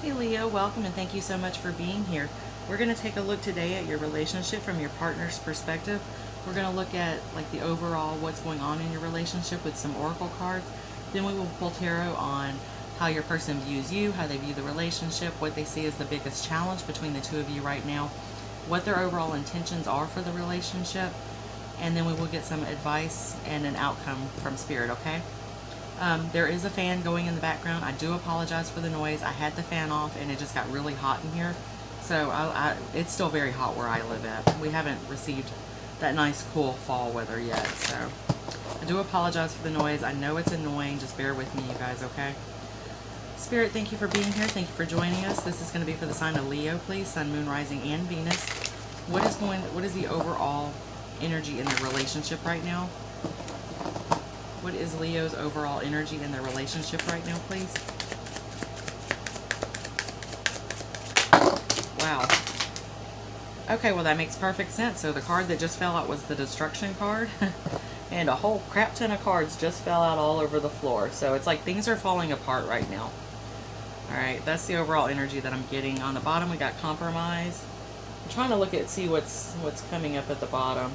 Hey Leo, welcome and thank you so much for being here. We're going to take a look today at your relationship from your partner's perspective. We're going to look at like the overall what's going on in your relationship with some oracle cards. Then we will pull tarot on how your person views you, how they view the relationship, what they see as the biggest challenge between the two of you right now, what their overall intentions are for the relationship, and then we will get some advice and an outcome from Spirit, okay? There is a fan going in the background. I do apologize for the noise. I had the fan off and it just got really hot in here. So it's still very hot where I live at. We haven't received that nice cool fall weather yet. So I do apologize for the noise. I know it's annoying. Just bear with me, you guys, okay? Spirit, thank you for being here. Thank you for joining us. This is going to be for the sign of Leo, please. Sun, Moon, Rising, and Venus. What is the overall energy in the relationship right now? What is Leo's overall energy in their relationship right now, please? Wow. Okay, well that makes perfect sense. So the card that just fell out was the destruction card. And a whole crap ton of cards just fell out all over the floor. So it's like things are falling apart right now. Alright, that's the overall energy that I'm getting. On the bottom we got compromise. I'm trying to look at see what's coming up at the bottom.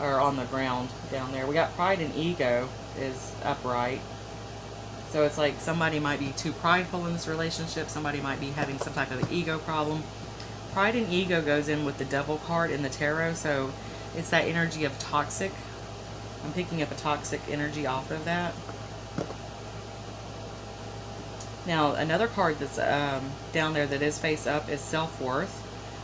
Or on the ground down there. We got pride and ego is upright. So it's like somebody might be too prideful in this relationship. Somebody might be having some type of ego problem. Pride and ego goes in with the devil card in the tarot. So it's that energy of toxic. I'm picking up a toxic energy off of that. Now another card that's down there that is face up is self-worth.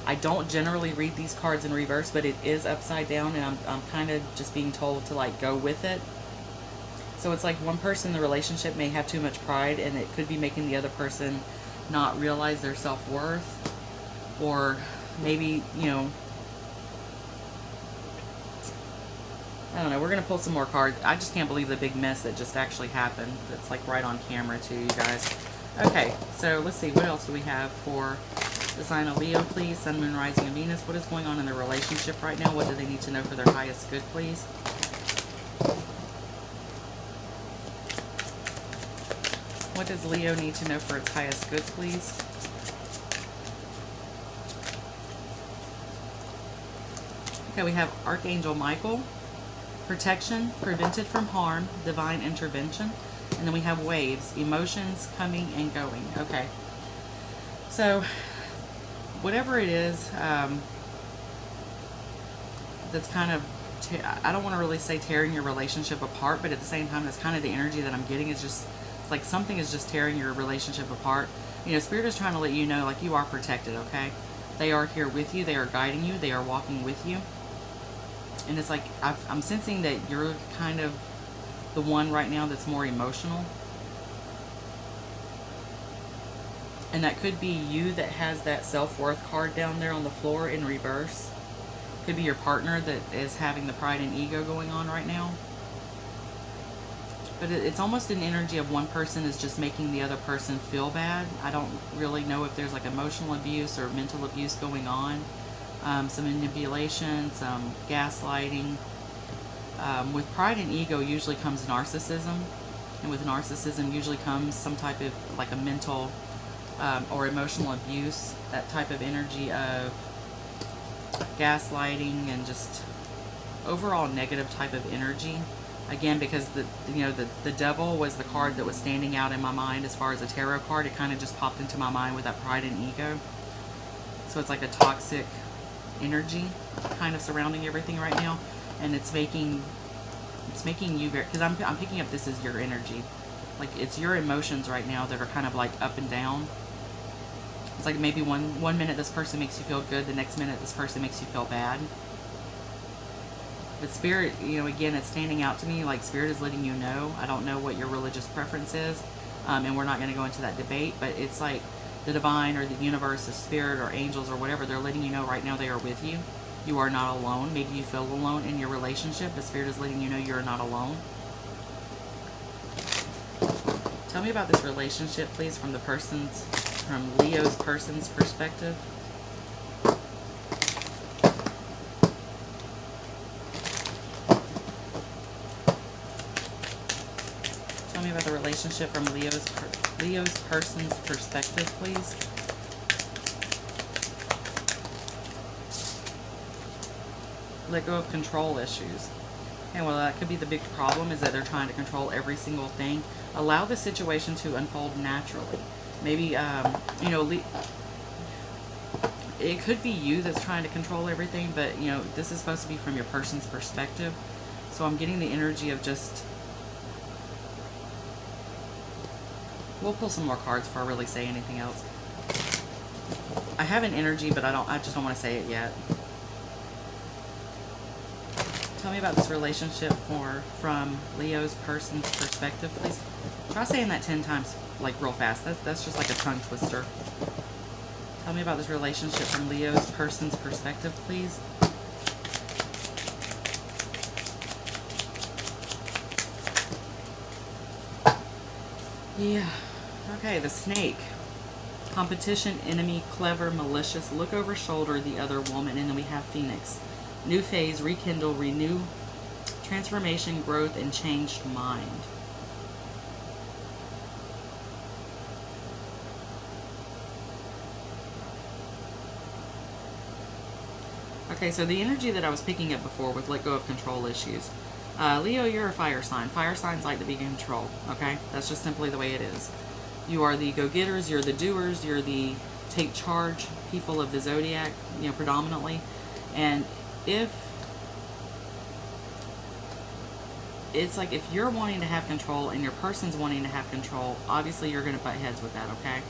I don't generally read these cards in reverse, but it is upside down, and I'm kind of just being told to like go with it. So it's like one person in the relationship may have too much pride, and it could be making the other person not realize their self-worth, or maybe, you know, I don't know. We're gonna pull some more cards. I just can't believe the big mess that just actually happened. It's like right on camera too, you guys. Okay, so let's see, what else do we have for the sign of Leo, please? Sun, Moon, Rising, and Venus. What is going on in their relationship right now? What do they need to know for their highest good, please? What does Leo need to know for its highest good, please? Okay, we have Archangel Michael. Protection, prevented from harm, divine intervention. And then we have waves, emotions coming and going. Okay. So, whatever it is, that's kind of, I don't want to really say tearing your relationship apart, but at the same time, that's kind of the energy that I'm getting. Is just, it's like something is just tearing your relationship apart. You know, Spirit is trying to let you know, like, you are protected, okay? They are here with you. They are guiding you. They are walking with you. And it's like, I'm sensing that you're kind of the one right now that's more emotional. And that could be you that has that self-worth card down there on the floor in reverse. Could be your partner that is having the pride and ego going on right now. But it's almost an energy of one person is just making the other person feel bad. I don't really know if there's like emotional abuse or mental abuse going on. Some manipulation, some gaslighting. With pride and ego usually comes narcissism. And with narcissism usually comes some type of like a mental or emotional abuse. That type of energy of gaslighting and just overall negative type of energy. Again, because the devil was the card that was standing out in my mind as far as a tarot card. It kind of just popped into my mind with that pride and ego. So it's like a toxic energy kind of surrounding everything right now, and it's making you very, because I'm picking up this as your energy, like it's your emotions right now that are kind of like up and down. It's like maybe one minute this person makes you feel good, the next minute this person makes you feel bad. But Spirit, you know, again, it's standing out to me like Spirit is letting you know. I don't know what your religious preference is, and we're not going to go into that debate, but it's like the divine or the universe, the spirit or angels or whatever, they're letting you know right now they are with you. You are not alone. Maybe you feel alone in your relationship, but Spirit is letting you know you're not alone. Tell me about this relationship, please, from Leo's person's perspective. Tell me me about the relationship from Leo's person's perspective, please. Let go of control issues. And well, that could be the big problem, is that they're trying to control every single thing. Allow the situation to unfold naturally. Maybe, you know, it could be you that's trying to control everything, but, you know, this is supposed to be from your person's perspective. So I'm getting the energy of just... We'll pull some more cards before I really say anything else. I have an energy, but I just don't want to say it yet. Tell me about this relationship from Leo's person's perspective, please. Try saying that 10 times, like, real fast. That's just like a tongue twister. Tell me about this relationship from Leo's person's perspective, please. Yeah. Okay, the snake. Competition, enemy, clever, malicious, look over shoulder the other woman, and then we have Phoenix. New phase, rekindle, renew, transformation, growth, and changed mind. Okay, so the energy that I was picking up before with let go of control issues. Leo, you're a fire sign. Fire signs like to be in control, okay? That's just simply the way it is. You are the go-getters, you're the doers, you're the take charge people of the zodiac, you know, predominantly. And if it's like, if you're wanting to have control and your person's wanting to have control, obviously you're going to butt heads with that, okay?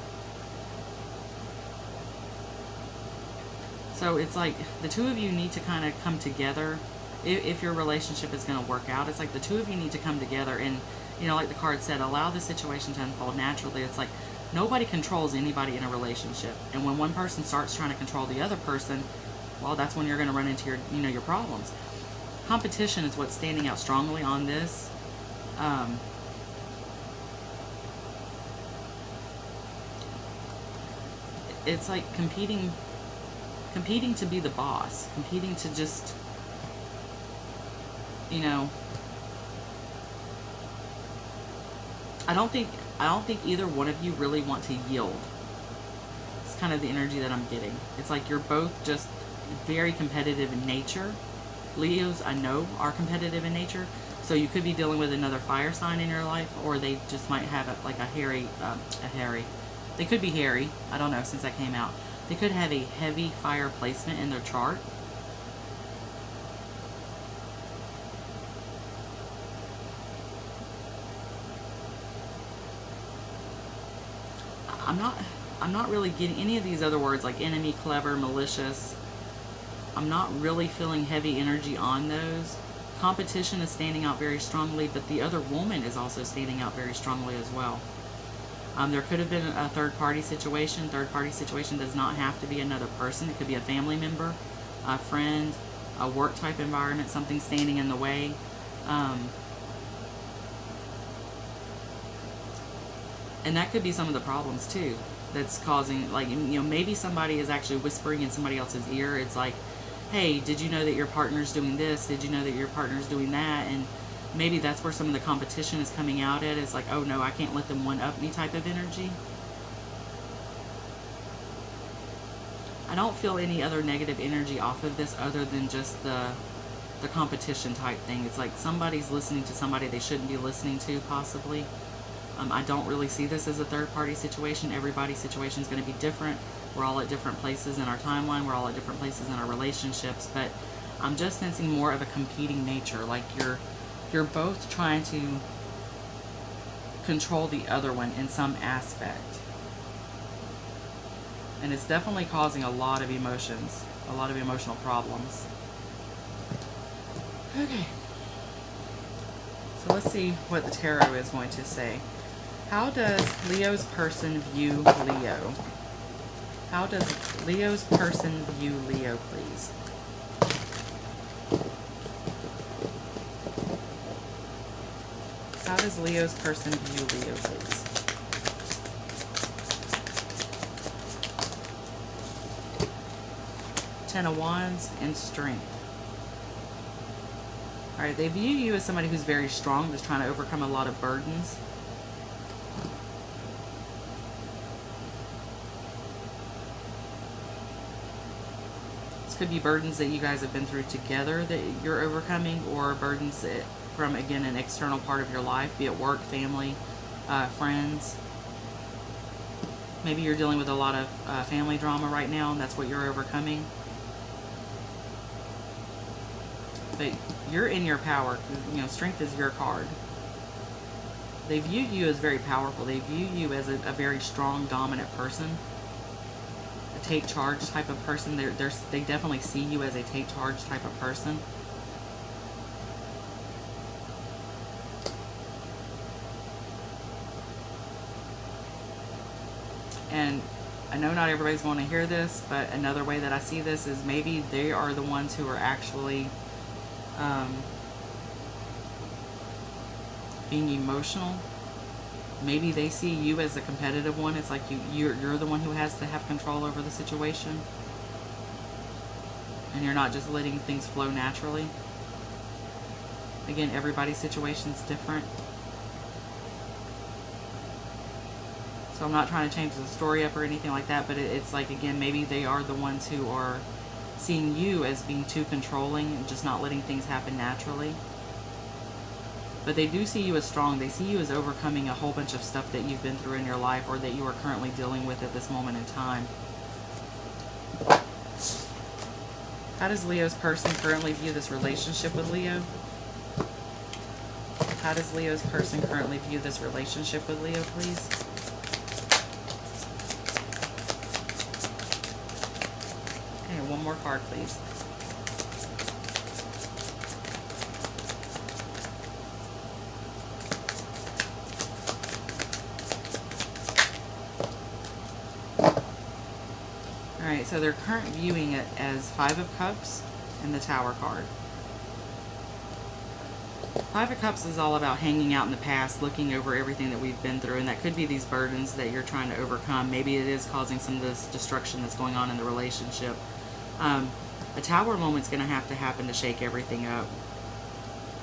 So it's like the two of you need to kind of come together if your relationship is going to work out. It's like the two of you need to come together and, you know, like the card said, allow the situation to unfold naturally. It's like nobody controls anybody in a relationship. And when one person starts trying to control the other person, well, that's when you're going to run into your, you know, your problems. Competition is what's standing out strongly on this. It's like competing to be the boss, competing to just, you know, I don't think either one of you really want to yield. It's kind of the energy that I'm getting. It's like you're both just very competitive in nature. Leos, I know, are competitive in nature. So you could be dealing with another fire sign in your life, or they just might have they could be hairy. I don't know, since that came out. They could have a heavy fire placement in their chart. I'm not really getting any of these other words like enemy, clever, malicious. I'm not really feeling heavy energy on those. Competition is standing out very strongly, but the other woman is also standing out very strongly as well. There could have been a third-party situation. Third-party situation does not have to be another person. It could be a family member, a friend, a work-type environment, something standing in the way. And that could be some of the problems, too, that's causing, like, you know, maybe somebody is actually whispering in somebody else's ear. It's like, hey, did you know that your partner's doing this? Did you know that your partner's doing that? And maybe that's where some of the competition is coming out at. It's like, oh no, I can't let them one-up me type of energy. I don't feel any other negative energy off of this other than just the competition type thing. It's like somebody's listening to somebody they shouldn't be listening to, possibly. I don't really see this as a third-party situation. Everybody's situation is going to be different. We're all at different places in our timeline. We're all at different places in our relationships. But I'm just sensing more of a competing nature. Like you're both trying to control the other one in some aspect. And it's definitely causing a lot of emotions, a lot of emotional problems. Okay. So let's see what the tarot is going to say. How does Leo's person view Leo? How does Leo's person view Leo, please? How does Leo's person view Leo, please? Ten of Wands and Strength. Alright, they view you as somebody who's very strong, that's trying to overcome a lot of burdens. could be burdens that you guys have been through together that you're overcoming, or burdens that, from, again, an external part of your life, be it work, family, friends. Maybe you're dealing with a lot of family drama right now, and that's what you're overcoming. But you're in your power. You know, strength is your card. They view you as very powerful. They view you as a very strong, dominant person. A take charge type of person. They definitely see you as a take charge type of person. And I know not everybody's going to hear this, but another way that I see this is maybe they are the ones who are actually being emotional. Maybe they see you as a competitive one. It's like you're the one who has to have control over the situation, and you're not just letting things flow naturally. Again, everybody's situation's different. So I'm not trying to change the story up or anything like that, but it's like, again, maybe they are the ones who are seeing you as being too controlling and just not letting things happen naturally. But they do see you as strong. They see you as overcoming a whole bunch of stuff that you've been through in your life, or that you are currently dealing with at this moment in time. How does Leo's person currently view this relationship with Leo? How does Leo's person currently view this relationship with Leo, please? Okay, one more card, please. Alright, so they're currently viewing it as Five of Cups and the Tower card. Five of Cups is all about hanging out in the past, looking over everything that we've been through, and that could be these burdens that you're trying to overcome. Maybe it is causing some of this destruction that's going on in the relationship. A Tower moment's going to happen to shake everything up.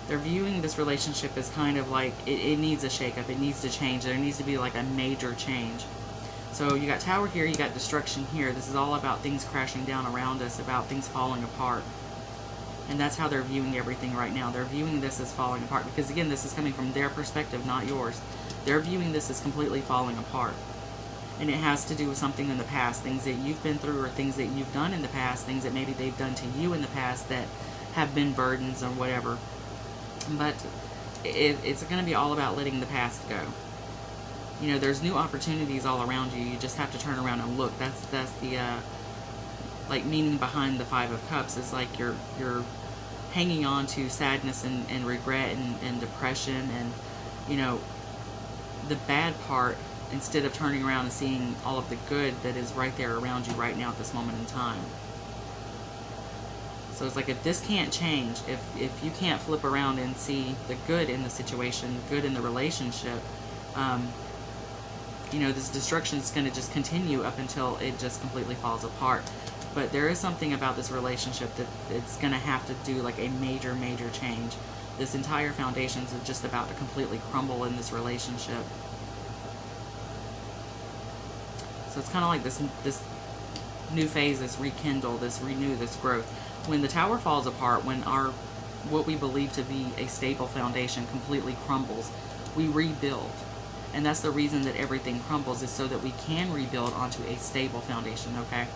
They're viewing this relationship as kind of like it needs a shake-up. It needs to change. There needs to be like a major change. So you got Tower here, you got destruction here. This is all about things crashing down around us, about things falling apart. And that's how they're viewing everything right now. They're viewing this as falling apart because, again, this is coming from their perspective, not yours. They're viewing this as completely falling apart. And it has to do with something in the past, things that you've been through or things that you've done in the past, things that maybe they've done to you in the past that have been burdens or whatever. But it's going to be all about letting the past go. You know, there's new opportunities all around you. You just have to turn around and look. That's the like meaning behind the Five of Cups is like you're hanging on to sadness and regret and depression and, you know, the bad part, instead of turning around and seeing all of the good that is right there around you right now at this moment in time. So it's like, if this can't change, if you can't flip around and see the good in the situation, good in the relationship, you know, this destruction is going to just continue up until it just completely falls apart. But there is something about this relationship that it's going to have to do like a major, major change. This entire foundation is just about to completely crumble in this relationship. So it's kind of like this new phase, this rekindle, this renew, this growth. When the Tower falls apart, when what we believe to be a stable foundation completely crumbles, we rebuild. And that's the reason that everything crumbles, is so that we can rebuild onto a stable foundation, okay?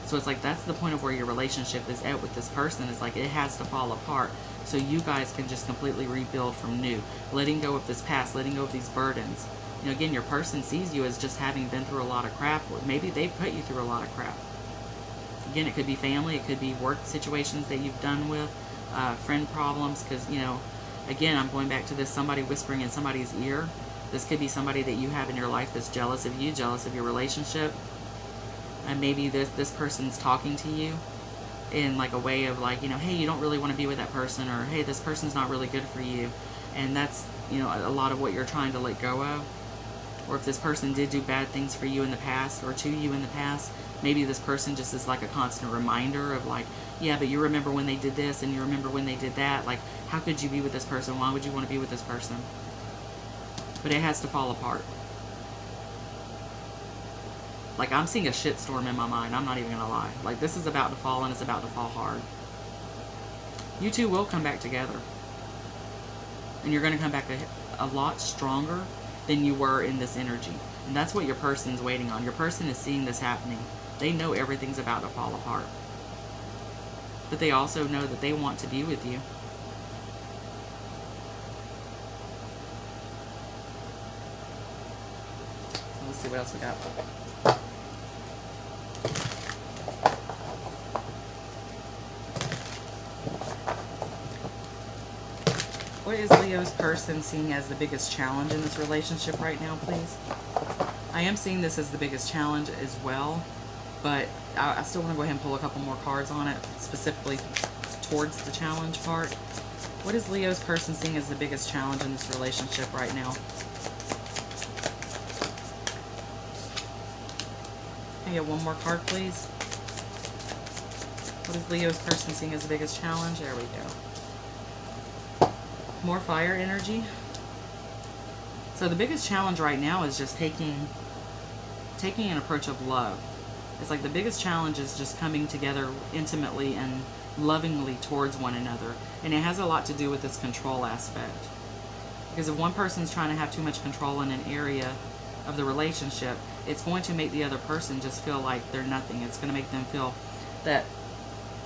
So it's like, that's the point of where your relationship is at with this person. It's like, it has to fall apart so you guys can just completely rebuild from new. Letting go of this past, letting go of these burdens. You know, again, your person sees you as just having been through a lot of crap. Maybe they've put you through a lot of crap. Again, it could be family, it could be work situations that you've done with, friend problems, because, you know, again, I'm going back to this, somebody whispering in somebody's ear. This could be somebody that you have in your life that's jealous of you, jealous of your relationship. And maybe this person's talking to you in like a way of like, you know, hey, you don't really want to be with that person, or hey, this person's not really good for you. And that's, you know, a lot of what you're trying to let go of. Or if this person did do bad things for you in the past or to you in the past, maybe this person just is like a constant reminder of like, yeah, but you remember when they did this and you remember when they did that. Like, how could you be with this person? Why would you want to be with this person? But it has to fall apart. Like, I'm seeing a shitstorm in my mind. I'm not even going to lie. Like, this is about to fall, and it's about to fall hard. You two will come back together. And you're going to come back a lot stronger than you were in this energy. And that's what your person's waiting on. Your person is seeing this happening. They know everything's about to fall apart. But they also know that they want to be with you. So let's see what else we got. What is Leo's person seeing as the biggest challenge in this relationship right now, please? I am seeing this as the biggest challenge as well, but I still want to go ahead and pull a couple more cards on it, specifically towards the challenge part. What is Leo's person seeing as the biggest challenge in this relationship right now? Can I get one more card, please? What is Leo's person seeing as the biggest challenge? There we go. More fire energy. So the biggest challenge right now is just taking an approach of love. It's like the biggest challenge is just coming together intimately and lovingly towards one another. And it has a lot to do with this control aspect. Because if one person's trying to have too much control in an area of the relationship, it's going to make the other person just feel like they're nothing. It's going to make them feel that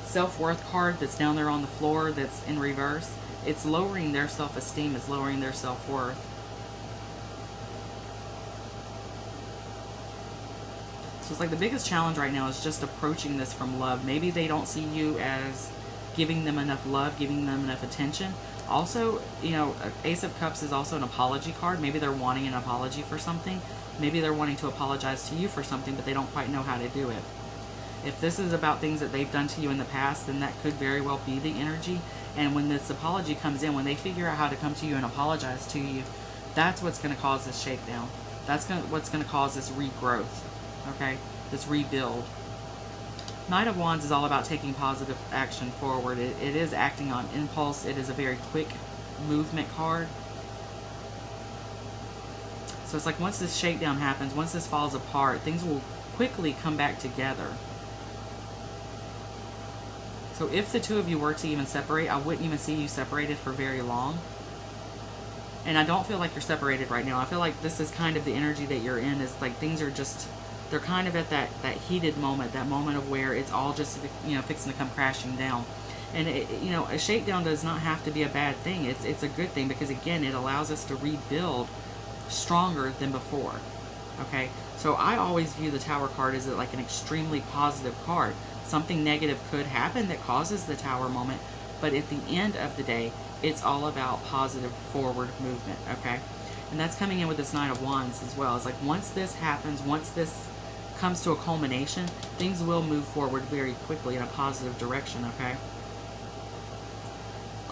self-worth card that's down there on the floor that's in reverse. It's lowering their self-esteem. It's lowering their self-worth. So it's like the biggest challenge right now is just approaching this from love. Maybe they don't see you as giving them enough love, giving them enough attention. Also, you know, Ace of Cups is also an apology card. Maybe they're wanting an apology for something. Maybe they're wanting to apologize to you for something, but they don't quite know how to do it. If this is about things that they've done to you in the past, then that could very well be the energy. And when this apology comes in, when they figure out how to come to you and apologize to you, that's what's going to cause this shakedown. That's what's going to cause this regrowth, okay? This rebuild. Knight of Wands is all about taking positive action forward. It is acting on impulse. It is a very quick movement card. So it's like once this shakedown happens, once this falls apart, things will quickly come back together. So if the two of you were to even separate, I wouldn't even see you separated for very long. And I don't feel like you're separated right now. I feel like this is kind of the energy that you're in, is like things are just, they're kind of at that heated moment, that moment of where it's all just, you know, fixing to come crashing down. And, you know, a shakedown does not have to be a bad thing. It's a good thing because, again, it allows us to rebuild stronger than before. Okay? So I always view the Tower card as like an extremely positive card. Something negative could happen that causes the Tower moment, but at the end of the day, it's all about positive forward movement, okay? And that's coming in with this Knight of Wands as well. It's like once this happens, once this comes to a culmination, things will move forward very quickly in a positive direction, okay?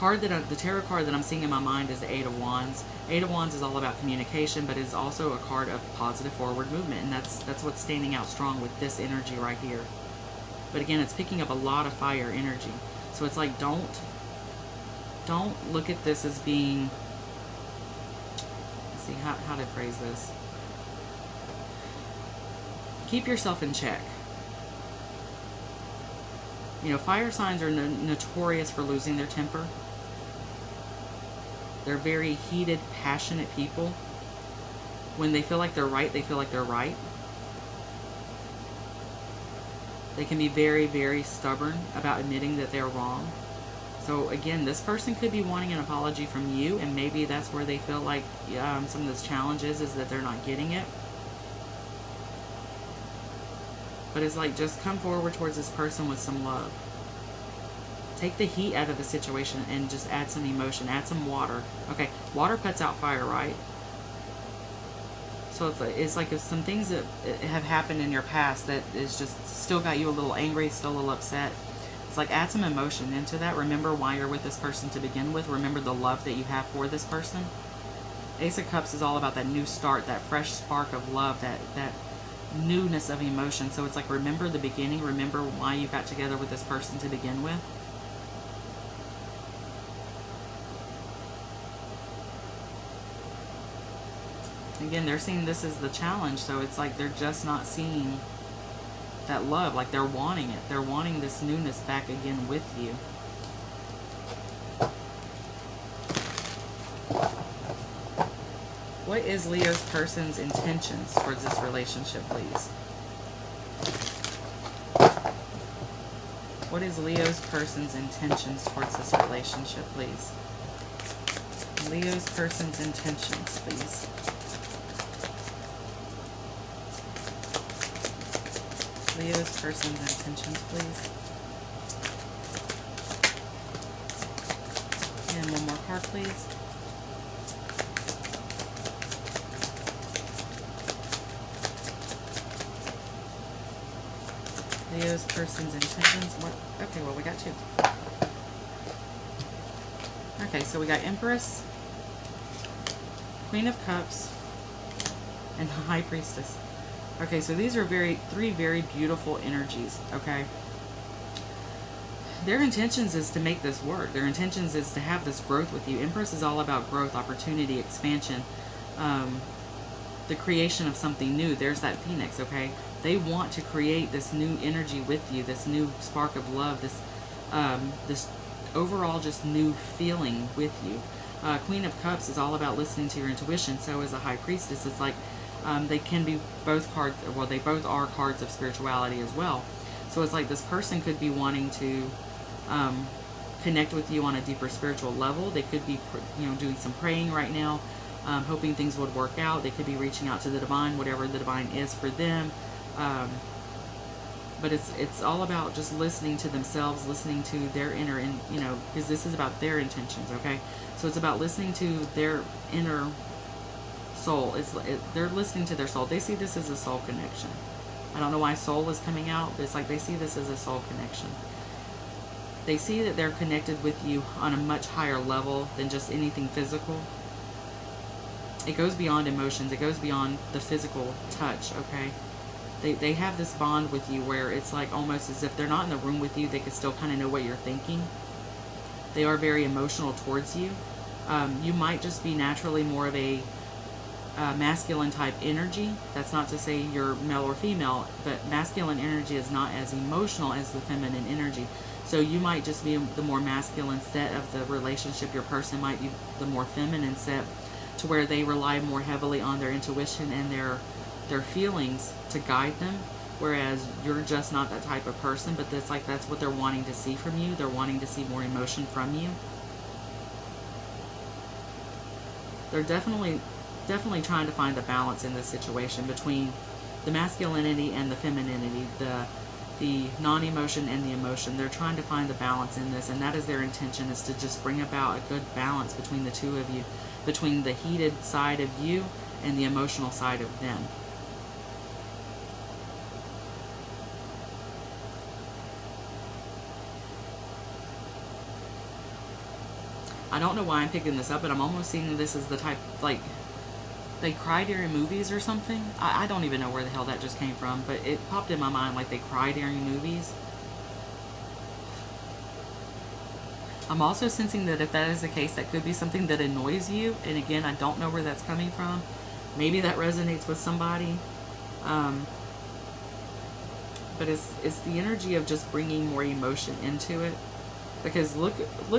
The tarot card that I'm seeing in my mind is the Eight of Wands. Eight of Wands is all about communication, but is also a card of positive forward movement, and that's what's standing out strong with this energy right here. But again, it's picking up a lot of fire energy. So it's like, don't look at this as being, let's see, how to phrase this. Keep yourself in check. You know, fire signs are notorious for losing their temper. They're very heated, passionate people. When they feel like they're right, they feel like they're right. They can be very, very stubborn about admitting that they're wrong. So again, this person could be wanting an apology from you, and maybe that's where they feel like some of this challenge is that they're not getting it. But it's like, just come forward towards this person with some love. Take the heat out of the situation and just add some emotion, add some water. Okay, water puts out fire, right? So it's like if some things that have happened in your past that is just still got you a little angry, still a little upset. It's like, add some emotion into that. Remember why you're with this person to begin with. Remember the love that you have for this person. Ace of Cups is all about that new start, that fresh spark of love, that newness of emotion. So it's like, remember the beginning. Remember why you got together with this person to begin with. again, they're seeing this as the challenge. So it's like they're just not seeing that love. Like they're wanting it. They're wanting this newness back again with you. What is Leo's person's intentions towards this relationship, please? What is Leo's person's intentions towards this relationship, please? Leo's person's intentions, please. Leo's person's intentions, please. And one more card, please. Leo's person's intentions. What? Okay, well, we got two. Okay, so we got Empress, Queen of Cups, and the High Priestess. Okay, so these are three very beautiful energies, okay? Their intentions is to make this work. Their intentions is to have this growth with you. Empress is all about growth, opportunity, expansion, the creation of something new. There's that Phoenix, okay? They want to create this new energy with you, this new spark of love, this overall just new feeling with you. Queen of Cups is all about listening to your intuition. So is a High Priestess. It's like they can be both cards, well, they both are cards of spirituality as well. So it's like this person could be wanting to connect with you on a deeper spiritual level. They could be, doing some praying right now, hoping things would work out. They could be reaching out to the divine, whatever the divine is for them. But it's all about just listening to themselves, listening to their inner, because this is about their intentions, okay? So it's about listening to their inner soul. They're listening to their soul. They see this as a soul connection. I don't know why soul is coming out, but it's like they see this as a soul connection. They see that they're connected with you on a much higher level than just anything physical. It goes beyond emotions. It goes beyond the physical touch, okay? They have this bond with you where it's like almost as if they're not in the room with you, they can still kind of know what you're thinking. They are very emotional towards you. You might just be naturally more of a masculine type energy. That's not to say you're male or female, but masculine energy is not as emotional as the feminine energy. So you might just be the more masculine set of the relationship. Your person might be the more feminine set, to where they rely more heavily on their intuition and their feelings to guide them, whereas you're just not that type of person. But that's what they're wanting to see from you. They're wanting to see more emotion from you. They're definitely trying to find the balance in this situation between the masculinity and the femininity, the non-emotion and the emotion. They're trying to find the balance in this, and that is their intention, is to just bring about a good balance between the two of you, between the heated side of you and the emotional side of them. I don't know why I'm picking this up, but I'm almost seeing this as the type, like, they cry during movies or something. I don't even know where the hell that just came from, but it popped in my mind like they cry during movies. I'm also sensing that if that is the case, that could be something that annoys you. And again, I don't know where that's coming from. Maybe that resonates with somebody. But it's the energy of just bringing more emotion into it. Because look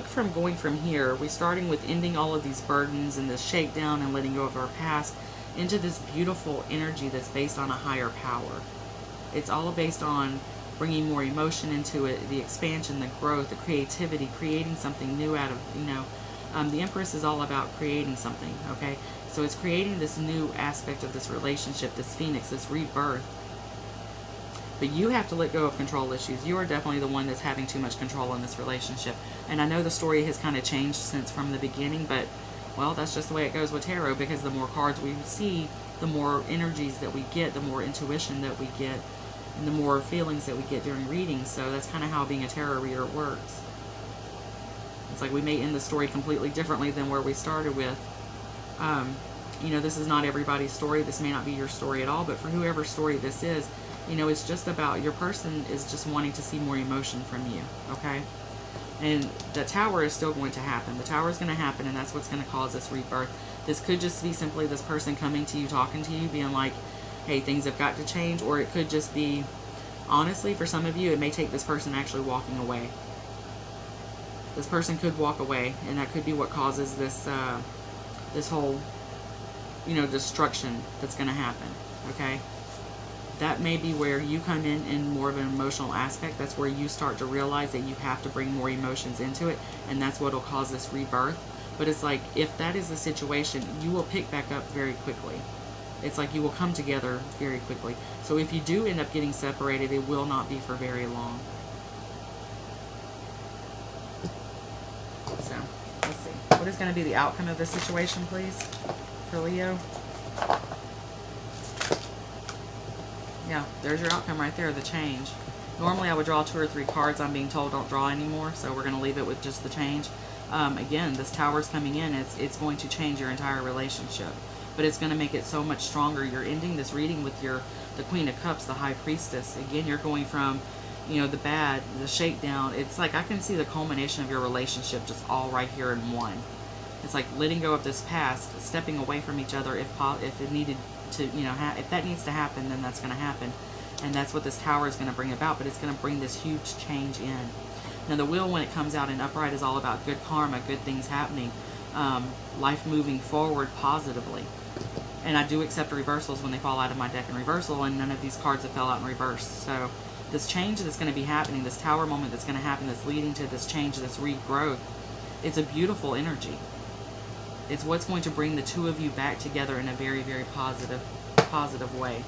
from going from here, we're starting with ending all of these burdens and this shakedown and letting go of our past, into this beautiful energy that's based on a higher power. It's all based on bringing more emotion into it, the expansion, the growth, the creativity, creating something new out of, the Empress is all about creating something, okay? So it's creating this new aspect of this relationship, this Phoenix, this rebirth. But you have to let go of control issues. You are definitely the one that's having too much control in this relationship. And I know the story has kind of changed since from the beginning, but, well, that's just the way it goes with tarot, because the more cards we see, the more energies that we get, the more intuition that we get, and the more feelings that we get during readings. So that's kind of how being a tarot reader works. It's like we may end the story completely differently than where we started with. This is not everybody's story. This may not be your story at all, but for whoever's story this is, it's just about your person is just wanting to see more emotion from you, okay? And the Tower is still going to happen. The Tower is going to happen, and that's what's going to cause this rebirth. This could just be simply this person coming to you, talking to you, being like, hey, things have got to change. Or it could just be, honestly, for some of you, it may take this person actually walking away. This person could walk away, and that could be what causes this this whole, destruction that's going to happen, okay? That may be where you come in more of an emotional aspect. That's where you start to realize that you have to bring more emotions into it, and that's what will cause this rebirth. But it's like, if that is the situation, you will pick back up very quickly. It's like you will come together very quickly. So if you do end up getting separated, it will not be for very long. So, let's see. What is going to be the outcome of this situation, please, for Leo? Yeah, there's your outcome right there, the change. Normally I would draw 2 or 3 cards. I'm being told don't draw anymore, so we're going to leave it with just the change. Again, this Tower's coming in. It's going to change your entire relationship, but it's going to make it so much stronger. You're ending this reading with the Queen of Cups, the High Priestess. Again, you're going from, the bad, the shakedown. It's like I can see the culmination of your relationship just all right here in one. It's like letting go of this past, stepping away from each other if it needed to, if that needs to happen, then that's going to happen. And that's what this Tower is going to bring about, but it's going to bring this huge change in. Now, the Wheel, when it comes out in upright, is all about good karma, good things happening, life moving forward positively. And I do accept reversals when they fall out of my deck in reversal, and none of these cards have fell out in reverse. So this change that's going to be happening, this Tower moment that's going to happen, that's leading to this change, this regrowth, it's a beautiful energy. It's what's going to bring the two of you back together in a very, very positive way.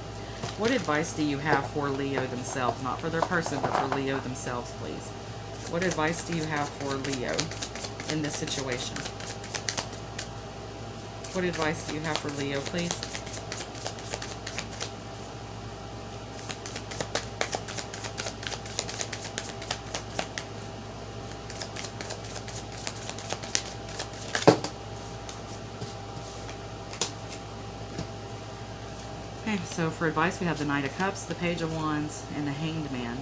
What advice do you have for Leo themselves? Not for their person, but for Leo themselves, please. What advice do you have for Leo in this situation? What advice do you have for Leo, please? Okay, so for advice, we have the Knight of Cups, the Page of Wands, and the Hanged Man.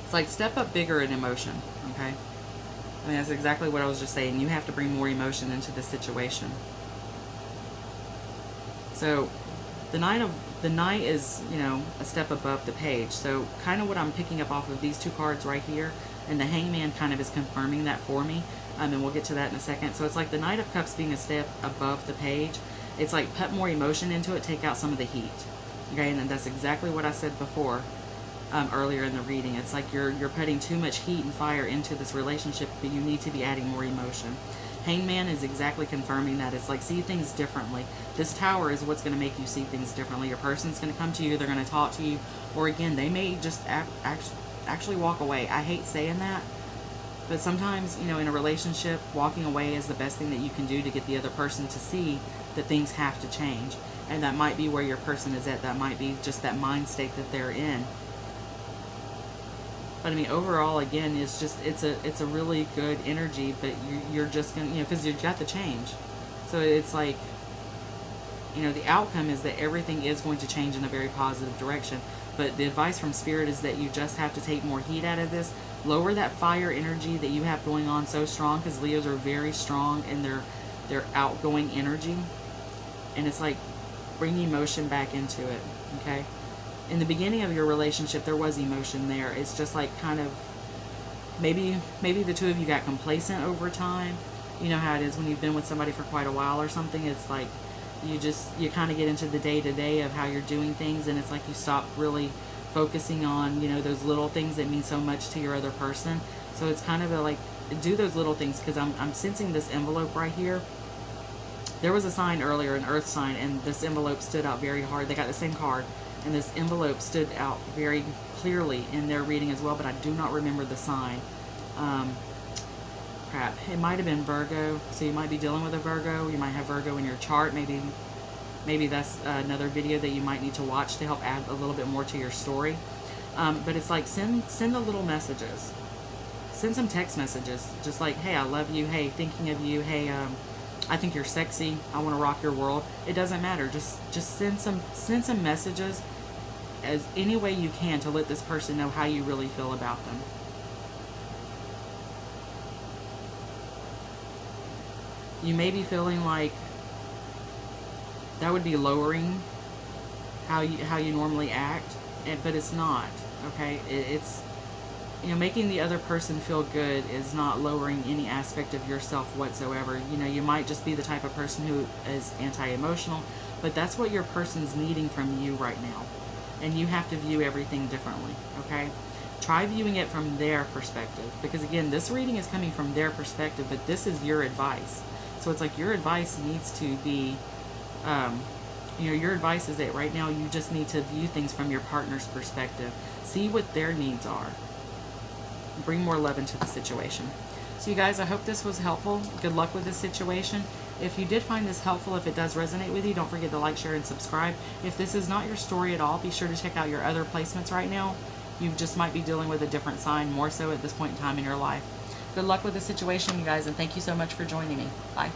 It's like step up bigger in emotion, okay? I mean, that's exactly what I was just saying. You have to bring more emotion into the situation. So the Knight is, a step above the Page. So kind of what I'm picking up off of these two cards right here, and the Hangman kind of is confirming that for me. And we'll get to that in a second. So it's like the Knight of Cups being a step above the Page. It's like put more emotion into it, take out some of the heat. Okay, and that's exactly what I said before, earlier in the reading. It's like you're putting too much heat and fire into this relationship, but you need to be adding more emotion. Hangman is exactly confirming that. It's like see things differently. This Tower is what's going to make you see things differently. Your person's going to come to you, they're going to talk to you, or again, they may just actually walk away. I hate saying that, but sometimes, in a relationship, walking away is the best thing that you can do to get the other person to see that things have to change. And that might be where your person is at. That might be just that mind state that they're in. But I mean, overall, again, it's a really good energy, but you're just going to, because you've got the change. So it's like, the outcome is that everything is going to change in a very positive direction. But the advice from Spirit is that you just have to take more heat out of this. Lower that fire energy that you have going on so strong, because Leos are very strong in their outgoing energy. And it's like bring emotion back into it, okay? In the beginning of your relationship, there was emotion there. It's just like kind of maybe the two of you got complacent over time. You know how it is when you've been with somebody for quite a while or something. It's like you kind of get into the day-to-day of how you're doing things, and it's like you stop really focusing on, those little things that mean so much to your other person. So it's kind of like, do those little things, because I'm sensing this envelope right here. There was a sign earlier, an earth sign, and this envelope stood out very hard. They got the same card, and this envelope stood out very clearly in their reading as well, but I do not remember the sign. Crap. It might have been Virgo, so you might be dealing with a Virgo. You might have Virgo in your chart. Maybe that's another video that you might need to watch to help add a little bit more to your story. But it's like send the little messages. Send some text messages, just like, hey, I love you. Hey, thinking of you. Hey, I think you're sexy. I want to rock your world. It doesn't matter. Just send some messages as any way you can to let this person know how you really feel about them. You may be feeling like that would be lowering how you normally act, but it's not. Okay, it's, you know, making the other person feel good is not lowering any aspect of yourself whatsoever. You know, you might just be the type of person who is anti-emotional, but that's what your person's needing from you right now. And you have to view everything differently, okay? Try viewing it from their perspective, because again, this reading is coming from their perspective, but this is your advice. So it's like your advice needs to be, you know, your advice is that right now you just need to view things from your partner's perspective. See what their needs are. Bring more love into the situation. So you guys, I hope this was helpful. Good luck with this situation. If you did find this helpful, if it does resonate with you, don't forget to like, share, and subscribe. If this is not your story at all, be sure to check out your other placements right now. You just might be dealing with a different sign more so at this point in time in your life. Good luck with the situation, you guys, and thank you so much for joining me. Bye.